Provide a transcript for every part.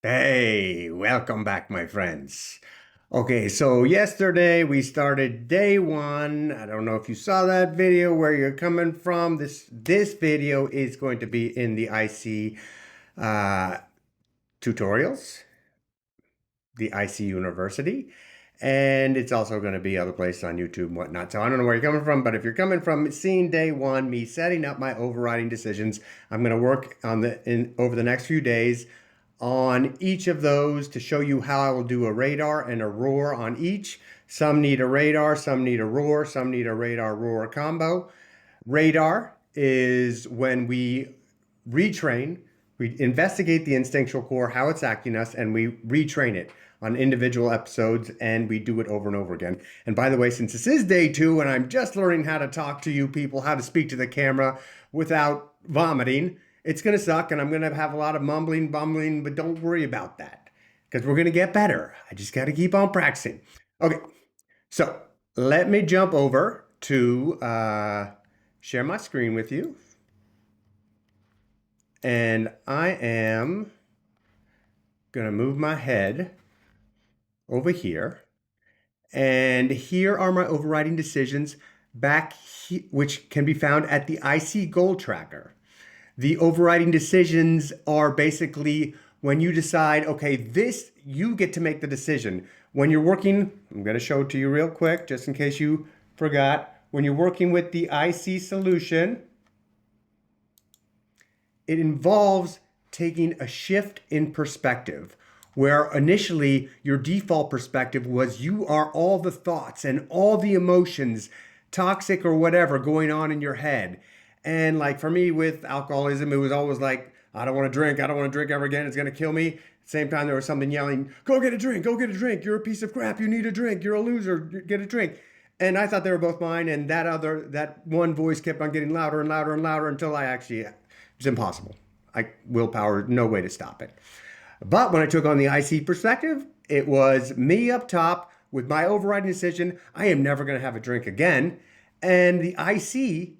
Hey, welcome back, my friends. Okay, so yesterday we started day one. I don't know if you saw that video, where you're coming from. This video is going to be in the IC uh, tutorials, the IC University, and it's also going to be other places on YouTube and whatnot. So I don't know where you're coming from, but if you're coming from seeing day one, me setting up my overriding decisions, I'm going to work on over the next few days on each of those to show you how I will do a radar and a roar on each. Some need a radar, some need a roar, some need a radar roar combo. Radar is when we retrain, we investigate the instinctual core, how it's acting us, and we retrain it on individual episodes, and we do it over and over again. And by the way, since this is day two and I'm just learning how to talk to you people, how to speak to the camera without vomiting, it's going to suck and I'm going to have a lot of mumbling, bumbling, but don't worry about that because we're going to get better. I just got to keep on practicing. Okay, so let me jump over to share my screen with you. And I am going to move my head over here. And here are my overriding decisions which can be found at the IC goal tracker. The overriding decisions are basically when you decide, okay, you get to make the decision. When you're working, I'm going to show it to you real quick, just in case you forgot. When you're working with the IC solution, it involves taking a shift in perspective, where initially your default perspective was you are all the thoughts and all the emotions, toxic or whatever, going on in your head. And like for me with alcoholism, it was always like, I don't want to drink. I don't want to drink ever again. It's going to kill me. At the same time, there was something yelling, go get a drink. Go get a drink. You're a piece of crap. You need a drink. You're a loser. Get a drink. And I thought they were both mine. And that one voice kept on getting louder and louder and louder until it was impossible. Willpower, no way to stop it. But when I took on the IC perspective, it was me up top with my overriding decision. I am never going to have a drink again. And the IC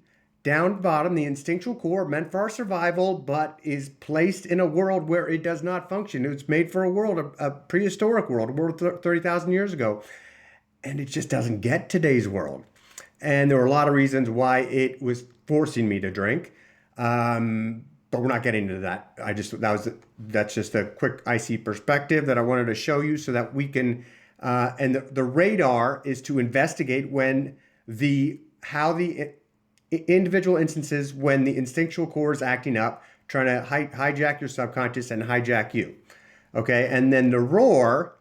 down bottom, the instinctual core, meant for our survival, but is placed in a world where it does not function. It was made for a world, a prehistoric world, a world 30,000 years ago. And it just doesn't get today's world. And there were a lot of reasons why it was forcing me to drink. But we're not getting into that. That's just a quick IC perspective that I wanted to show you so that we can, and the radar is to investigate how the individual instances when the instinctual core is acting up, trying to hijack your subconscious and hijack you. Okay, and then the roar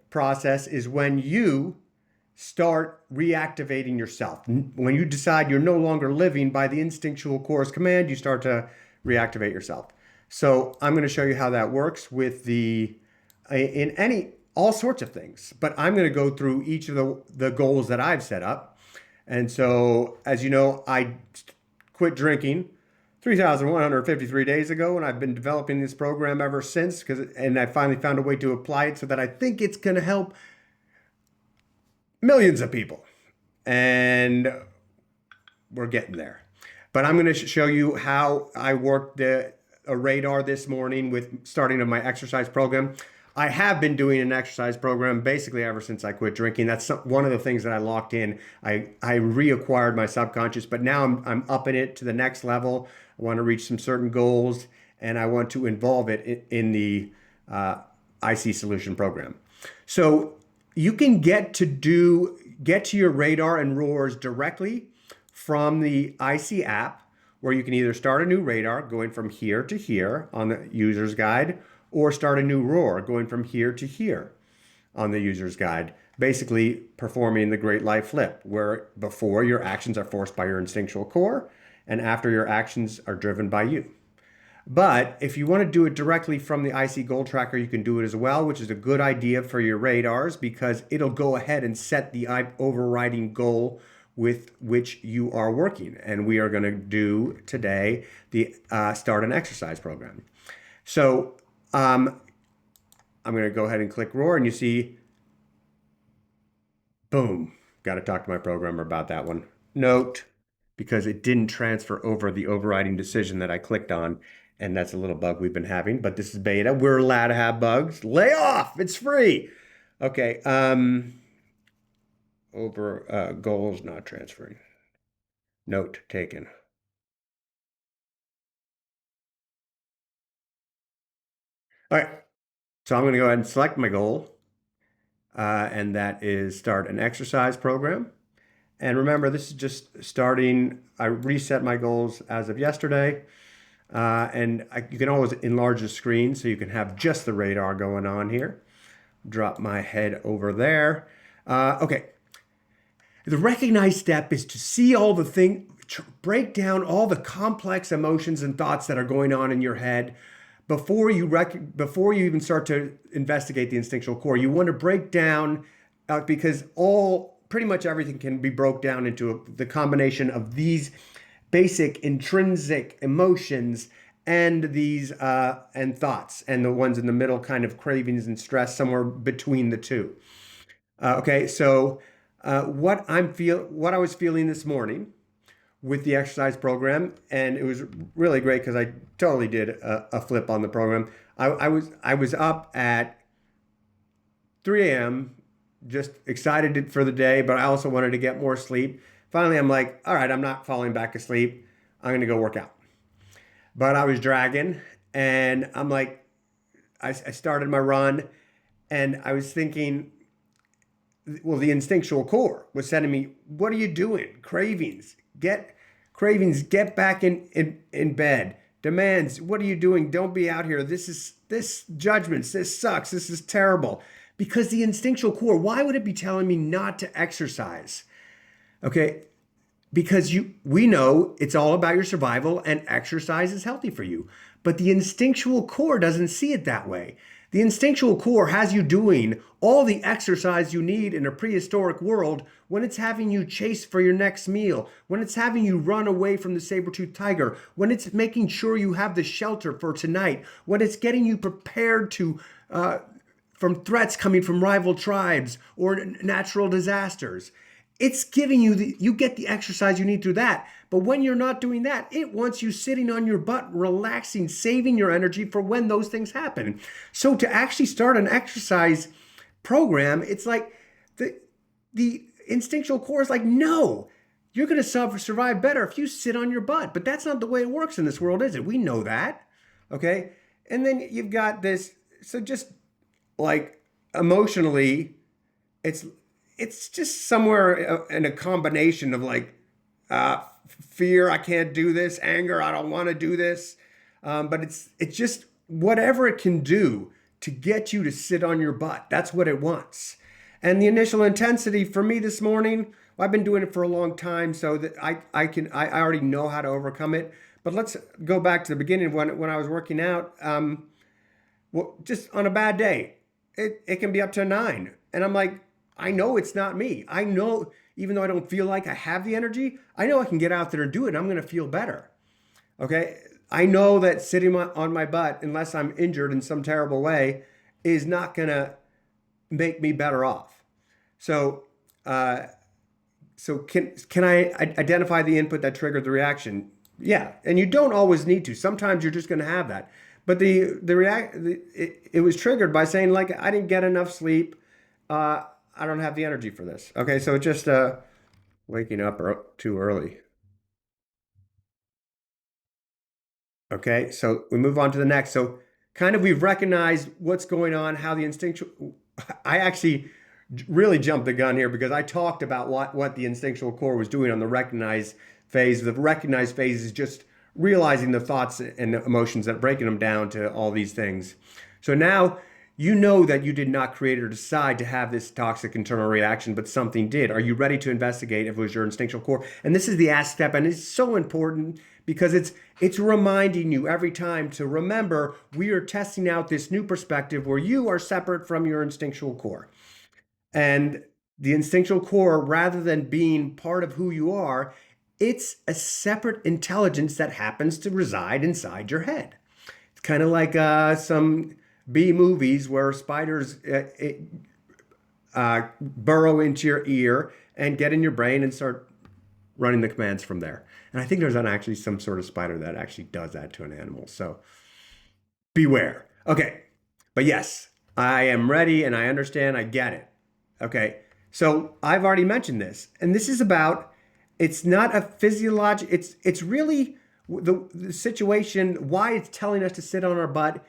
process is when you start reactivating yourself. When you decide you're no longer living by the instinctual core's command, you start to reactivate yourself. So I'm going to show you how that works with all sorts of things, but I'm going to go through each of the goals that I've set up. And so, as you know, I quit drinking 3,153 days ago, and I've been developing this program ever since, and I finally found a way to apply it so that I think it's going to help millions of people. And we're getting there. But I'm going to show you how I worked a radar this morning with starting of my exercise program. I have been doing an exercise program basically ever since I quit drinking. That's one of the things that I locked in. I reacquired my subconscious, but now I'm upping it to the next level. I want to reach some certain goals, and I want to involve it in the IC solution program. So you can get to your radar and roars directly from the IC app, where you can either start a new radar going from here to here on the user's guide, or start a new roar going from here to here on the user's guide, basically performing the great life flip, where before your actions are forced by your instinctual core and after your actions are driven by you. But if you want to do it directly from the IC goal tracker, you can do it as well, which is a good idea for your radars because it'll go ahead and set the overriding goal with which you are working. And we are going to do today the start an exercise program. So I'm going to go ahead and click roar, and you see, boom, got to talk to my programmer about that one. Note, because it didn't transfer over the overriding decision that I clicked on, And that's a little bug we've been having, but this is beta. We're allowed to have bugs. Lay off. It's free. Okay. Over goals not transferring. Note taken. All right. So I'm going to go ahead and select my goal, and that is start an exercise program. And remember, this is just starting. I reset my goals as of yesterday. You can always enlarge the screen so you can have just the radar going on here. Drop my head over there. Okay. The recognized step is to see all the thing, break down all the complex emotions and thoughts that are going on in your head before you even start to investigate the instinctual core. You want to break down because pretty much everything can be broke down into the combination of these basic intrinsic emotions and these and thoughts, and the ones in the middle kind of cravings and stress somewhere between the two. Okay, so what I was feeling this morning with the exercise program, and it was really great because I totally did a flip on the program. I was up at 3 a.m. just excited for the day, but I also wanted to get more sleep. Finally, I'm like, all right, I'm not falling back asleep. I'm gonna go work out. But I was dragging, and I'm like, I started my run, and I was thinking, well, the instinctual core was sending me, what are you doing? Cravings, get back in bed. Demands, what are you doing? Don't be out here. This judgments, this sucks, this is terrible. Because the instinctual core, why would it be telling me not to exercise? Okay, because we know it's all about your survival and exercise is healthy for you. But the instinctual core doesn't see it that way. The instinctual core has you doing all the exercise you need in a prehistoric world when it's having you chase for your next meal, when it's having you run away from the saber-toothed tiger, when it's making sure you have the shelter for tonight, when it's getting you prepared to from threats coming from rival tribes or natural disasters. It's giving you you get the exercise you need through that. But when you're not doing that, it wants you sitting on your butt, relaxing, saving your energy for when those things happen. So to actually start an exercise program, it's like the instinctual core is like, no, you're going to survive better if you sit on your butt. But that's not the way it works in this world, is it? We know that. Okay. And then you've got this. So just like emotionally, it's just somewhere in a combination of like fear, I can't do this, anger, I don't want to do this, but it's just whatever it can do to get you to sit on your butt. That's what it wants. And the initial intensity for me this morning, well, I've been doing it for a long time, so that I already know how to overcome it. But let's go back to the beginning when I was working out. Well, just on a bad day, it can be up to 9, and I'm like, I know it's not me. I know, even though I don't feel like I have the energy, I know I can get out there and do it, and I'm going to feel better. Okay? I know that sitting on my butt, unless I'm injured in some terrible way, is not going to make me better off. So, can I identify the input that triggered the reaction? Yeah, and you don't always need to. Sometimes you're just going to have that. But it was triggered by saying, like, I didn't get enough sleep. I don't have the energy for this. Okay, so just waking up too early. Okay, so we move on to the next. So kind of we've recognized what's going on, how the instinctual. I actually really jumped the gun here because I talked about what the instinctual core was doing on the recognized phase. The recognized phase is just realizing the thoughts and the emotions that breaking them down to all these things. So now you know that you did not create or decide to have this toxic internal reaction, but something did. Are you ready to investigate if it was your instinctual core? And this is the ask step, and it's so important because it's reminding you every time to remember we are testing out this new perspective where you are separate from your instinctual core. And the instinctual core, rather than being part of who you are, it's a separate intelligence that happens to reside inside your head. It's kind of like some B movies where spiders burrow into your ear and get in your brain and start running the commands from there. And I think there's actually some sort of spider that actually does that to an animal. So beware. Okay. But yes, I am ready and I understand. I get it. Okay. So I've already mentioned this, and this is about, it's not a physiologic, it's really the situation, why it's telling us to sit on our butt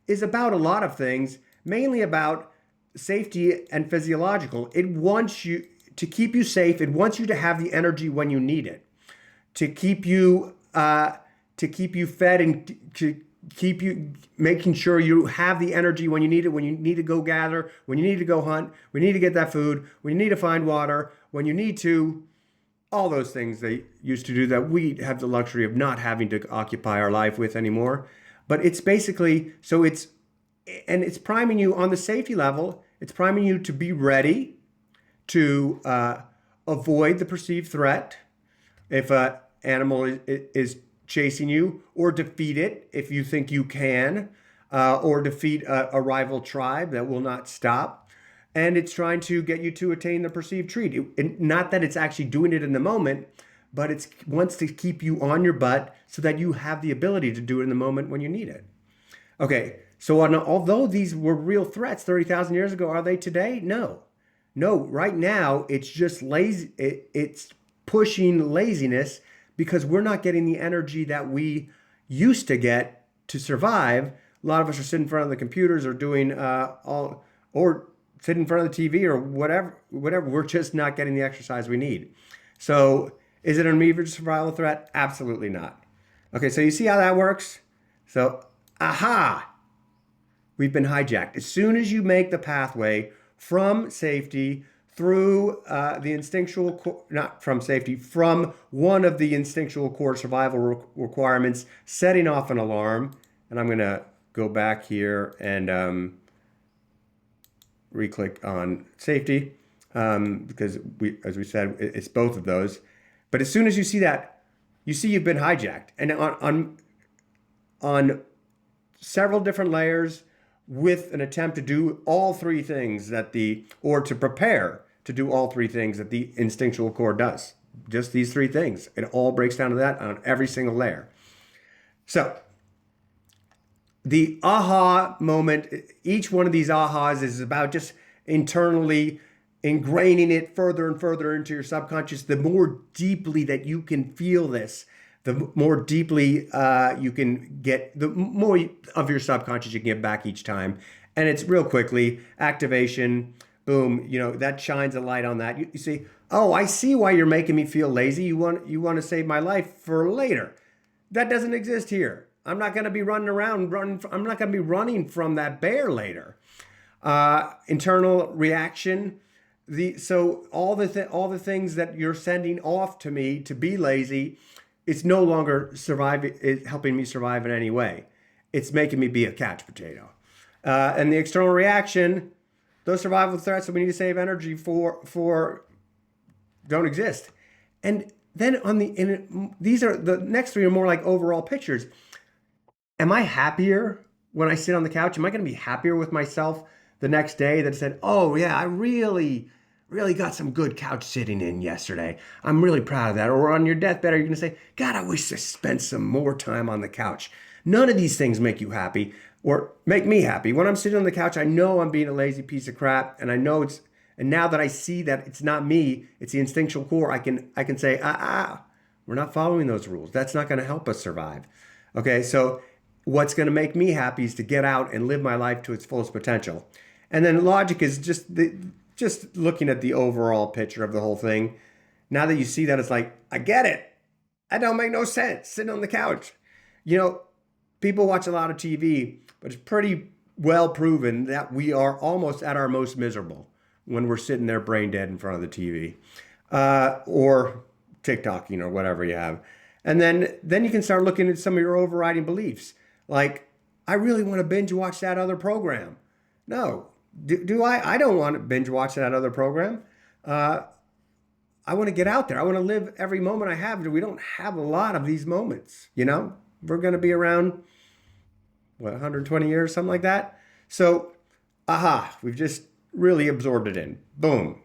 is about a lot of things, mainly about safety and physiological. It wants you to keep you safe. It wants you to have the energy when you need it, to keep you fed, and to keep you making sure you have the energy when you need it, when you need to go gather, when you need to go hunt, when you need to get that food, when you need to find water, when you need to, all those things they used to do that we have the luxury of not having to occupy our life with anymore. But it's basically, so it's priming you on the safety level. It's priming you to be ready to avoid the perceived threat if an animal is chasing you, or defeat it if you think you can, or defeat a rival tribe that will not stop. And it's trying to get you to attain the perceived treat. Not that it's actually doing it in the moment, but it wants to keep you on your butt so that you have the ability to do it in the moment when you need it. Okay, so although these were real threats 30,000 years ago, are they today? No. No, right now it's just lazy. It's pushing laziness because we're not getting the energy that we used to get to survive. A lot of us are sitting in front of the computers or doing or sitting in front of the TV or whatever. We're just not getting the exercise we need. So is it an immediate survival threat? Absolutely not. Okay, so you see how that works? So, we've been hijacked. As soon as you make the pathway from safety through the instinctual core, not from safety, from one of the instinctual core survival requirements, setting off an alarm. And I'm going to go back here and re-click on safety because as we said, it's both of those. But as soon as you see that, you see you've been hijacked, and on several different layers, with an attempt to do all three things or to prepare to do all three things that the instinctual core does. Just these three things. It all breaks down to that on every single layer. So the aha moment, each one of these ahas is about just internally ingraining it further and further into your subconscious. The more deeply that you can feel this, the more deeply you can get, the more of your subconscious you can get back each time. And it's real quickly, activation, boom, that shines a light on that. You see, oh, I see why you're making me feel lazy. You want to save my life for later. That doesn't exist here. I'm not going to be running around, I'm not going to be running from that bear later. Internal reaction. So all the things that you're sending off to me to be lazy, it's no longer helping me survive in any way. It's making me be a couch potato. And the external reaction, those survival threats that we need to save energy for don't exist. And then these are the next three are more like overall pictures. Am I happier when I sit on the couch? Am I going to be happier with myself the next day that said, oh yeah, I really got some good couch sitting in yesterday. I'm really proud of that. Or on your deathbed, are you going to say, God, I wish I spent some more time on the couch? None of these things make you happy or make me happy. When I'm sitting on the couch, I know I'm being a lazy piece of crap, and I know and now that I see that it's not me, it's the instinctual core, I can say, we're not following those rules. That's not going to help us survive. Okay, so what's going to make me happy is to get out and live my life to its fullest potential. And then logic is just looking at the overall picture of the whole thing. Now that you see that, it's like, I get it. That don't make no sense, sitting on the couch. People watch a lot of TV, but it's pretty well proven that we are almost at our most miserable when we're sitting there brain dead in front of the TV or TikToking or whatever you have. And then you can start looking at some of your overriding beliefs. Like, I really want to binge watch that other program. No. Do I? I don't want to binge watch that other program. I want to get out there. I want to live every moment I have. We don't have a lot of these moments, We're going to be around, 120 years, something like that. So, we've just really absorbed it in. Boom.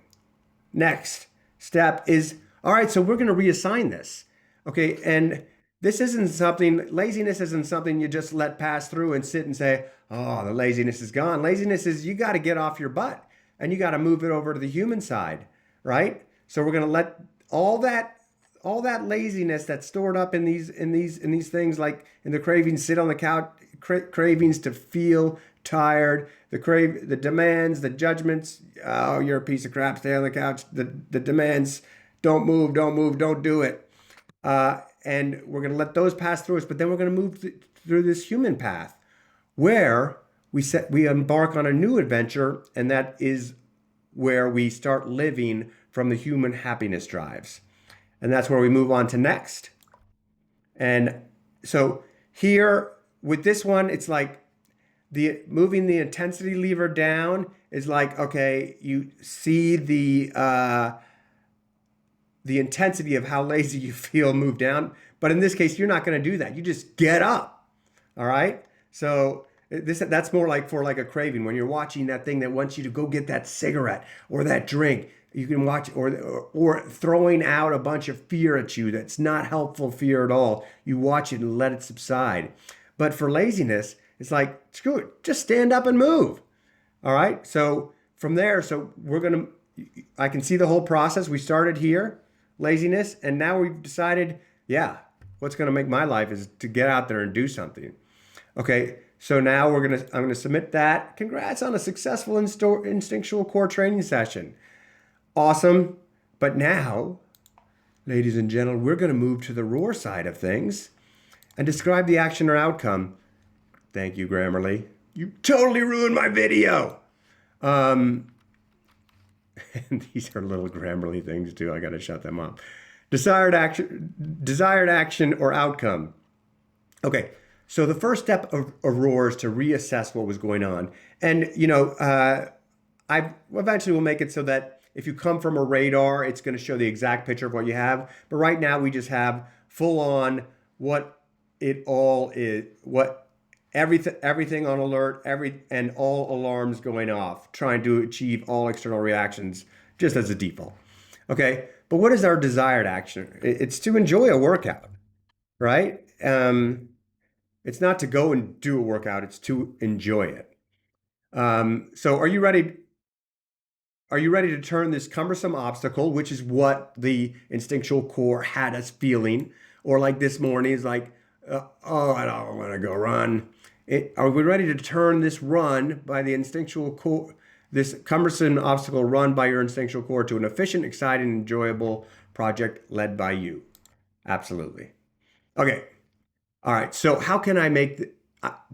Next step is, All right, so we're going to reassign this. Okay, and laziness isn't something you just let pass through and sit and say, oh, the laziness is gone. Laziness is you got to get off your butt and you got to move it over to the human side, right? So we're going to let all that laziness that's stored up in these things, like in the cravings, sit on the couch, cravings to feel tired, the demands, the judgments. Oh, you're a piece of crap. Stay on the couch. The demands. Don't move. Don't move. Don't do it. And we're going to let those pass through us. But then we're going to move through this human path, where we embark on a new adventure, and that is where we start living from the human happiness drives. And that's where we move on to next. And so here with this one, it's like moving the intensity lever down is like, okay, you see the intensity of how lazy you feel move down. But in this case, you're not going to do that. You just get up. All right. So that's more like for like a craving, when you're watching that thing that wants you to go get that cigarette or that drink. You can watch, or throwing out a bunch of fear at you that's not helpful fear at all. You watch it and let it subside. But for laziness, it's like, screw it, just stand up and move. All right. So from there, I can see the whole process. We started here, laziness, and now we've decided, yeah, what's going to make my life is to get out there and do something. Okay. So now I'm going to submit that. Congrats on a successful instinctual core training session. Awesome. But now, ladies and gentlemen, we're going to move to the roar side of things and describe the action or outcome. Thank you, Grammarly. You totally ruined my video. And these are little Grammarly things too. I got to shut them up. Desired action or outcome. Okay. So the first step of roar is to reassess what was going on. And, I eventually will make it so that if you come from a radar, it's going to show the exact picture of what you have. But right now we just have full on what it all is, everything on alert, and all alarms going off, trying to achieve all external reactions just as a default. Okay. But what is our desired action? It's to enjoy a workout, right? It's not to go and do a workout. It's to enjoy it. So are you ready? Are you ready to turn this cumbersome obstacle, which is what the instinctual core had us feeling, or like this morning is like, oh, I don't want to go run. Are we ready to turn this run by the instinctual core, this cumbersome obstacle run by your instinctual core, to an efficient, exciting, enjoyable project led by you? Absolutely. Okay. All right. So how can I make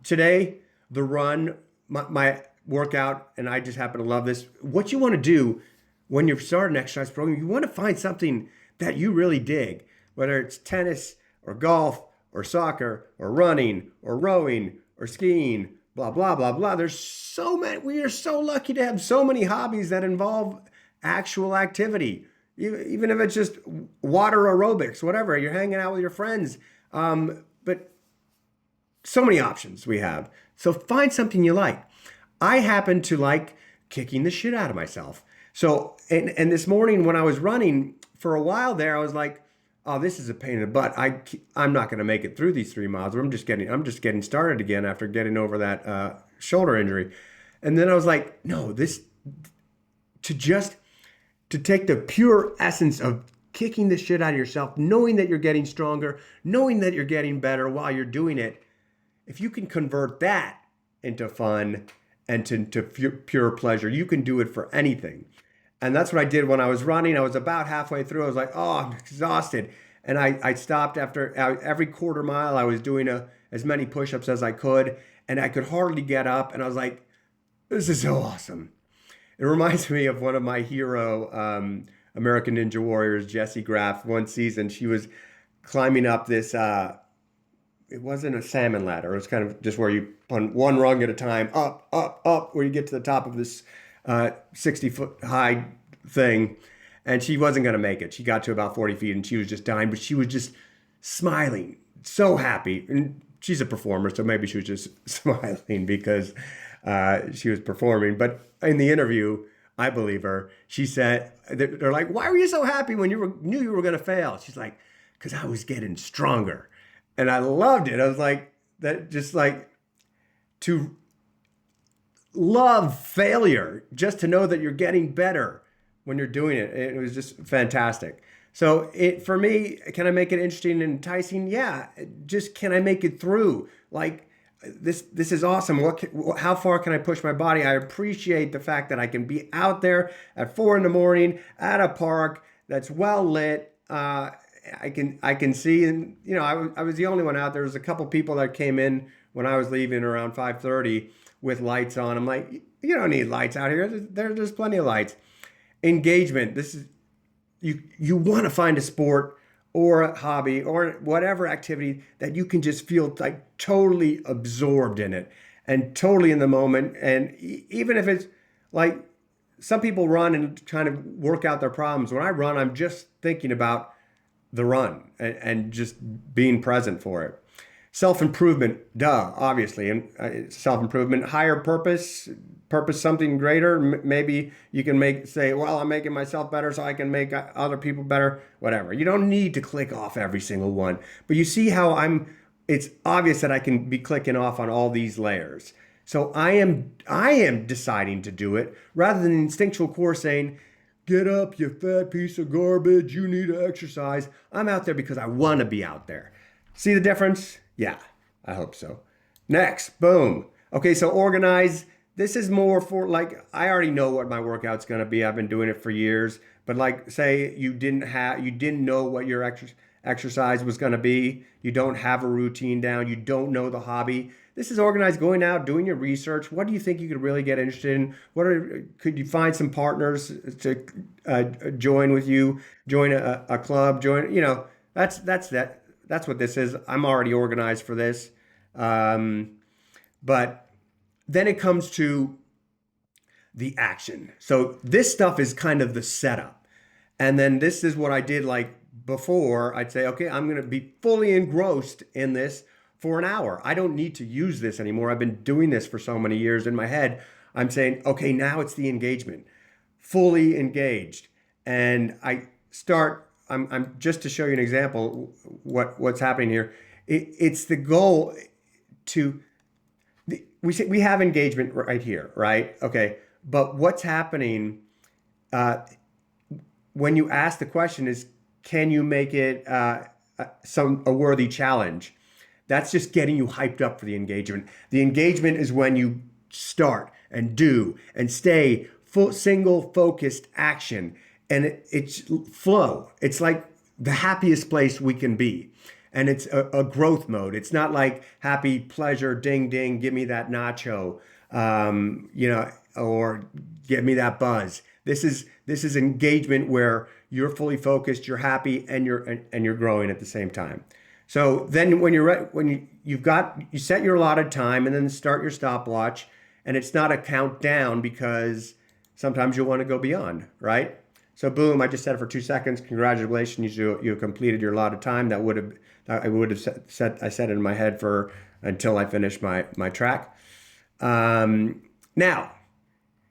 today the run, my workout, and I just happen to love this. What you want to do when you start an exercise program, you want to find something that you really dig, whether it's tennis or golf or soccer or running or rowing or skiing, blah, blah, blah, blah. There's so many. We are so lucky to have so many hobbies that involve actual activity, even if it's just water aerobics, whatever. You're hanging out with your friends. But so many options we have. So find something you like. I happen to like kicking the shit out of myself. So, and this morning when I was running for a while there, I was like, oh, this is a pain in the butt. I'm not going to make it through these 3 miles. I'm just getting started again after getting over that shoulder injury. And then I was like, no, to take the pure essence of kicking the shit out of yourself, knowing that you're getting stronger, knowing that you're getting better while you're doing it. If you can convert that into fun and to pure pleasure, you can do it for anything. And that's what I did when I was running. I was about halfway through. I was like, oh, I'm exhausted. And I stopped after every quarter mile. I was doing as many push-ups as I could, and I could hardly get up. And I was like, this is so awesome. It reminds me of one of my hero American Ninja Warriors, Jessie Graff. One season, she was climbing up this, it wasn't a salmon ladder. It was kind of just where you, on one rung at a time, up, up, up, where you get to the top of this 60-foot high thing. And she wasn't going to make it. She got to about 40 feet and she was just dying, but she was just smiling, so happy. And she's a performer, so maybe she was just smiling because she was performing. But in the interview, I believe her. She said, they're like, why were you so happy when knew you were going to fail? She's like, because I was getting stronger. And I loved it. I was like, that just like to love failure, just to know that you're getting better when you're doing it. It was just fantastic. So for me, can I make it interesting and enticing? Yeah. Just can I make it through? Like this is awesome. How far can I push my body? I appreciate the fact that I can be out there at 4 a.m. at a park that's well lit. I can see, and I was the only one out there. There's a couple people that came in when I was leaving around 5:30 with lights on. I'm like, you don't need lights out here. There's plenty of lights. Engagement. This is you want to find a sport or a hobby or whatever activity that you can just feel like totally absorbed in it and totally in the moment. And even if it's like some people run and kind of work out their problems. When I run, I'm just thinking about the run and just being present for it. Self-improvement, duh, obviously, and self-improvement, higher purpose something greater. Maybe you can say, well, I'm making myself better so I can make other people better, whatever. You don't need to click off every single one, but you see how it's obvious that I can be clicking off on all these layers. So I am deciding to do it rather than instinctual core saying, get up, you fat piece of garbage, you need to exercise. I'm out there because I want to be out there. See the difference? Yeah, I hope so. Next, boom. Okay, so organize. This is more for like, I already know what my workout's going to be. I've been doing it for years. But like, say you didn't know what your exercise was going to be. You don't have a routine down. You don't know the hobby. This is organized, going out, doing your research. What do you think you could really get interested in? Could you find some partners to join with you? Join a club? That's what this is. I'm already organized for this. But then it comes to the action. So this stuff is kind of the setup. And then this is what I did like before. I'd say, okay, I'm going to be fully engrossed in this for an hour. I don't need to use this anymore. I've been doing this for so many years in my head. I'm saying, okay, now it's the engagement, fully engaged. And I'm just to show you an example, what's happening here. It's the goal we have engagement right here, right? Okay. But what's happening when you ask the question is, can you make it a worthy challenge? That's just getting you hyped up for the engagement. The engagement is when you start and do and stay single focused action. And it's flow. It's like the happiest place we can be. And it's a growth mode. It's not like happy, pleasure, ding, ding, give me that nacho, or give me that buzz. This is engagement where you're fully focused, you're happy, and you're growing at the same time. So then when you set your allotted time and then start your stopwatch, and it's not a countdown because sometimes you'll want to go beyond, right? So boom, I just set it for 2 seconds. Congratulations, you completed your allotted time. I would have set it in my head for until I finished my track. Now,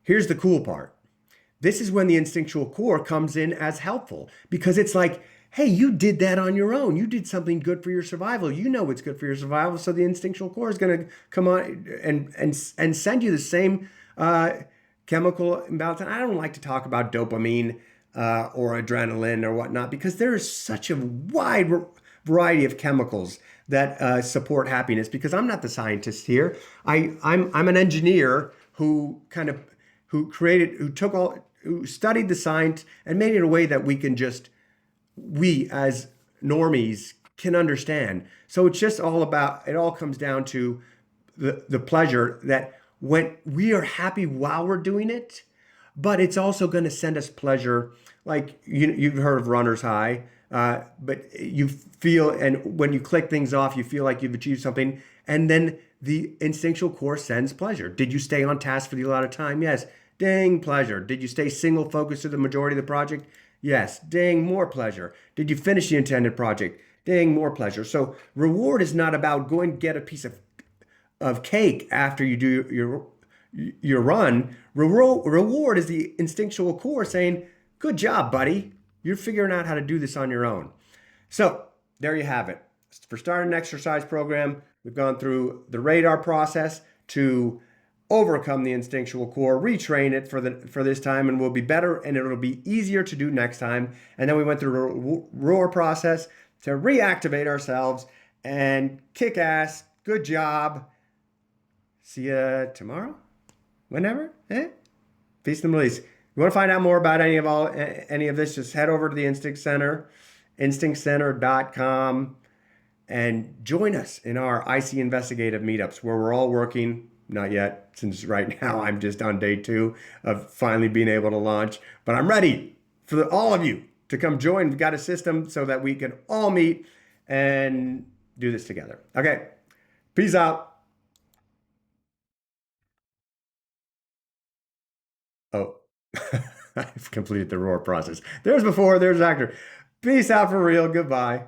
here's the cool part. This is when the instinctual core comes in as helpful because it's like, hey, you did that on your own. You did something good for your survival. You know it's good for your survival. So the instinctual core is going to come on and send you the same chemical imbalance. And I don't like to talk about dopamine or adrenaline or whatnot because there is such a wide variety of chemicals that support happiness. Because I'm not the scientist here. I'm an engineer who studied the science and made it in a way that we as normies can understand. So it's just it all comes down to the pleasure that when we are happy while we're doing it, but it's also going to send us pleasure. Like you've heard of runner's high, but you feel, and when you click things off, you feel like you've achieved something. And then the instinctual core sends pleasure. Did you stay on task for the allotted time? Yes. Ding, pleasure. Did you stay single focused to the majority of the project? Yes. Ding, more pleasure. Did you finish the intended project? Ding, more pleasure. So reward is not about going to get a piece of cake after you do your run. Reward is the instinctual core saying, good job, buddy. You're figuring out how to do this on your own. So there you have it. For starting an exercise program, we've gone through the radar process to overcome the instinctual core, retrain it for this time, and we'll be better, and it'll be easier to do next time. And then we went through the roar process to reactivate ourselves and kick ass. Good job. See you tomorrow. Whenever. Peace and release. You want to find out more about any of this? Just head over to the Instinct Center, instinctcenter.com, and join us in our IC investigative meetups where we're all working. Not yet, since right now I'm just on day 2 of finally being able to launch. But I'm ready for all of you to come join. We've got a system so that we can all meet and do this together. Okay, peace out. Oh, I've completed the roar process. There's before, there's after. Peace out for real. Goodbye.